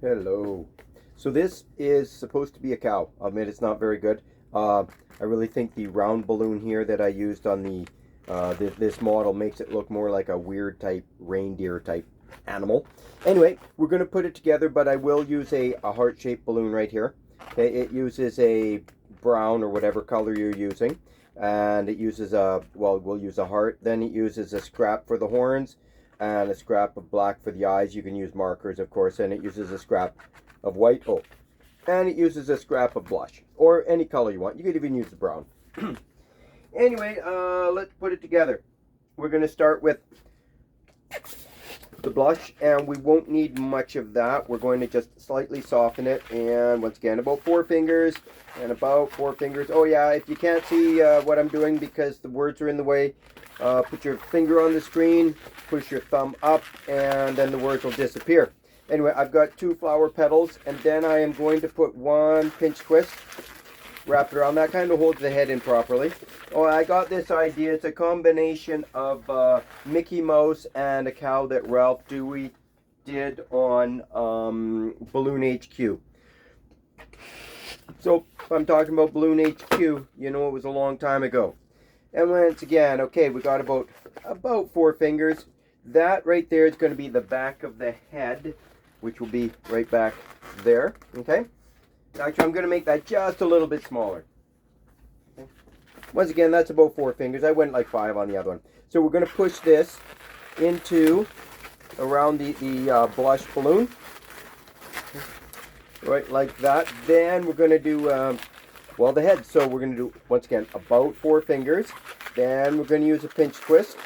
Hello. So this is supposed to be a cow. I'll admit it's not very good. I really think the round balloon here that I used on the this model makes it look more like a weird type reindeer type animal. Anyway, we're going to put it together, but I will use a heart-shaped balloon right here. Okay, it uses a brown or whatever color you're using, and it uses we'll use a heart. Then it uses a scrap for the horns, and a scrap of black for the eyes. You can use markers, of course, and it uses a scrap of white. Oh, and it uses a scrap of blush, or any color you want. You could even use the brown. Anyway, let's put it together. We're going to start with the blush, and we won't need much of that. We're going to just slightly soften it, and once again, about 4 fingers, and about 4 fingers. Oh yeah, if you can't see what I'm doing because the words are in the way, put your finger on the screen, push your thumb up, and then the words will disappear. Anyway, I've got 2 flower petals, and then I am going to put 1 pinch twist, wrap it around. That kind of holds the head in properly. Oh, I got this idea. It's a combination of Mickey Mouse and a cow that Ralph Dewey did on Balloon HQ. So, if I'm talking about Balloon HQ, you know it was a long time ago. And once again, okay, we got about 4 fingers. That right there is going to be the back of the head, which will be right back there, okay? Actually, I'm going to make that just a little bit smaller. Okay. Once again, that's about 4 fingers. I went like 5 on the other one. So we're going to push this into around the blush balloon. Right, like that. Then we're going to do, the head. So we're going to do, once again, about 4 fingers. Then we're going to use a pinch twist.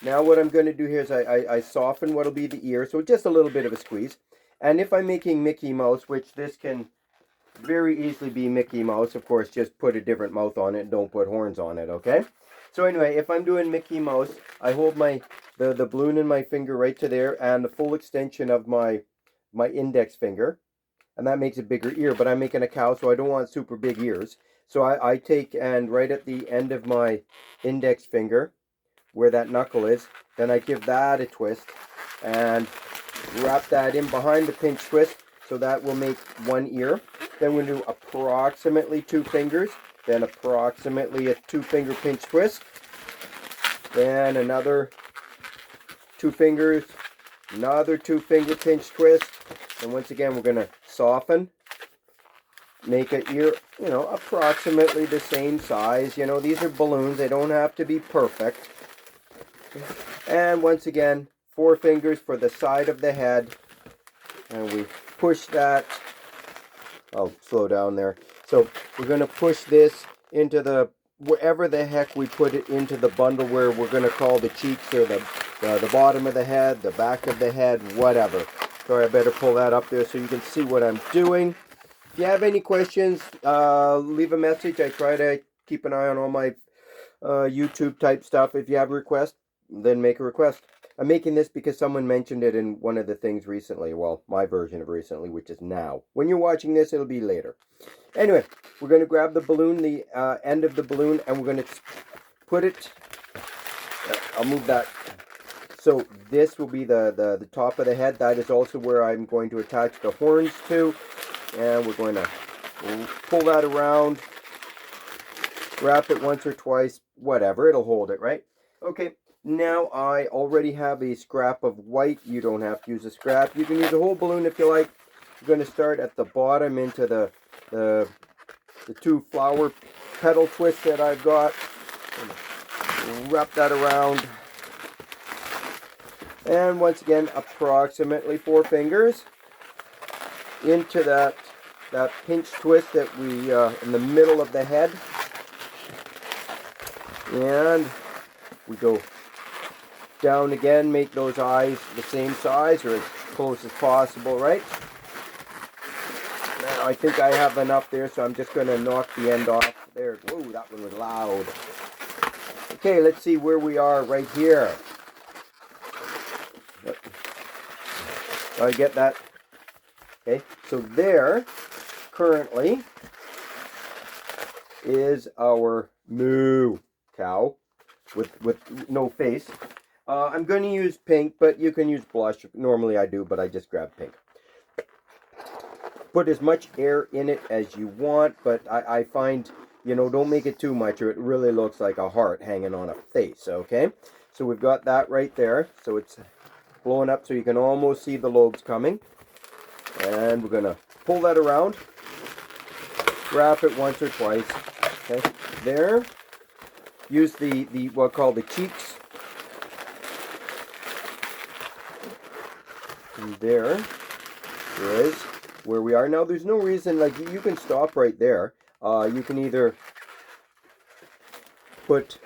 Now what I'm going to do here is I soften what'll be the ear. So just a little bit of a squeeze. And if I'm making Mickey Mouse, which this can very easily be Mickey Mouse, of course, just put a different mouth on it and don't put horns on it, okay? So anyway, if I'm doing Mickey Mouse, I hold the balloon in my finger right to there and the full extension of my index finger, and that makes a bigger ear, but I'm making a cow, so I don't want super big ears. So I take, and right at the end of my index finger, where that knuckle is, then I give that a twist and wrap that in behind the pinch twist, so that will make 1 ear. Then we'll do approximately 2 fingers, then approximately a 2-finger pinch twist, then another 2 fingers, another 2-finger pinch twist, and once again we're going to soften, make an ear, approximately the same size. These are balloons, they don't have to be perfect. And once again, 4 fingers for the side of the head, and we push that. I'll slow down there. So we're going to push this into wherever the heck we put it into the bundle, where we're going to call the cheeks or the bottom of the head, the back of the head, whatever. Sorry, I better pull that up there so you can see what I'm doing. If you have any questions, leave a message. I try to keep an eye on all my YouTube type stuff. If you have a request, then make a request. I'm making this because someone mentioned it in one of the things recently. Well, my version of recently, which is now. When you're watching this, it'll be later. Anyway, we're going to grab the balloon, the end of the balloon, and we're going to put it. I'll move that. So this will be the top of the head. That is also where I'm going to attach the horns to. And we're going to pull that around. Wrap it once or twice. Whatever. It'll hold it, right? Okay. Now I already have a scrap of white. You don't have to use a scrap. You can use a whole balloon if you like. We're going to start at the bottom into the 2 flower petal twists that I've got. Wrap that around. And once again, approximately 4 fingers into that pinch twist that we in the middle of the head. And we go down again, make those eyes the same size or as close as possible, right? Now I think I have enough there, so I'm just going to knock the end off. There, whoa, that one was loud. Okay, let's see where we are right here. I get that. Okay, so there currently is our moo cow with no face. I'm going to use pink, but you can use blush. Normally I do, but I just grabbed pink. put as much air in it as you want, but I find, you know, don't make it too much or it really looks like a heart hanging on a face, okay? So we've got that right there. So it's blowing up so you can almost see the lobes coming. And we're going to pull that around, wrap it once or twice, okay? There. Use the what I call the cheeks. And there is where we are. Now there's no reason, like you can stop right there. You can either put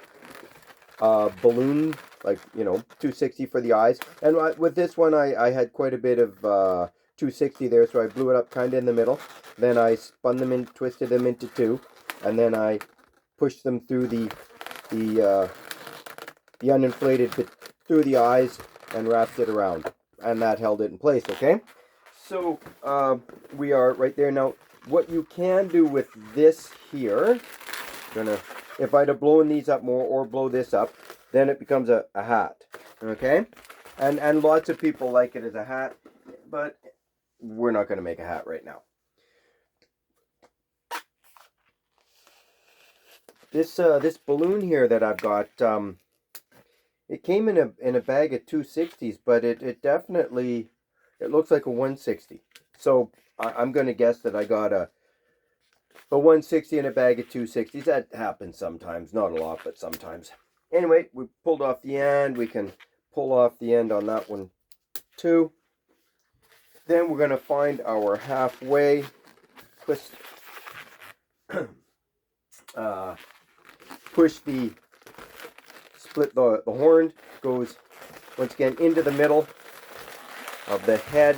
a balloon, like, you know, 260 for the eyes. And with this one, I had quite a bit of 260 there, so I blew it up kind of in the middle. Then I spun them in, twisted them into two, and then I pushed them through the uninflated bit through the eyes and wrapped it around, and that held it in place. Okay, so we are right there now. What you can do with this here, if I'd have blown these up more or blow this up, then it becomes a hat. Okay, and lots of people like it as a hat, but we're not going to make a hat right now. This balloon here that I've got, it came in a bag of 260s, but it definitely, it looks like a 160. So I'm going to guess that I got a 160 in a bag of 260s. That happens sometimes, not a lot, but sometimes. Anyway, we pulled off the end. We can pull off the end on that one too. Then we're going to find our halfway twist. Push the, split the horn, goes once again into the middle of the head.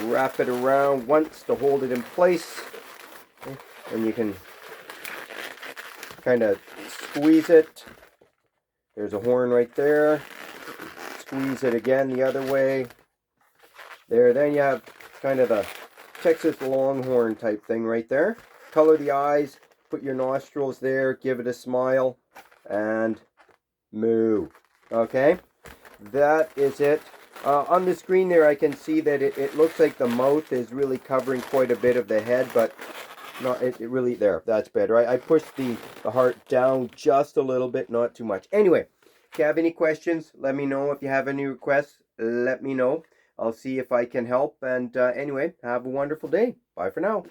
Wrap it around once to hold it in place. Okay. And you can kind of squeeze it. There's a horn right there. Squeeze it again the other way. There, then you have kind of the Texas Longhorn type thing right there. Color the eyes, put your nostrils there, give it a smile, and moo. Okay, that is it. On the screen there, I can see that it looks like the mouth is really covering quite a bit of the head, but not it really, there, that's better. I pushed the heart down just a little bit, not too much. Anyway, if you have any questions, let me know. If you have any requests, let me know. I'll see if I can help. And anyway, have a wonderful day. Bye for now.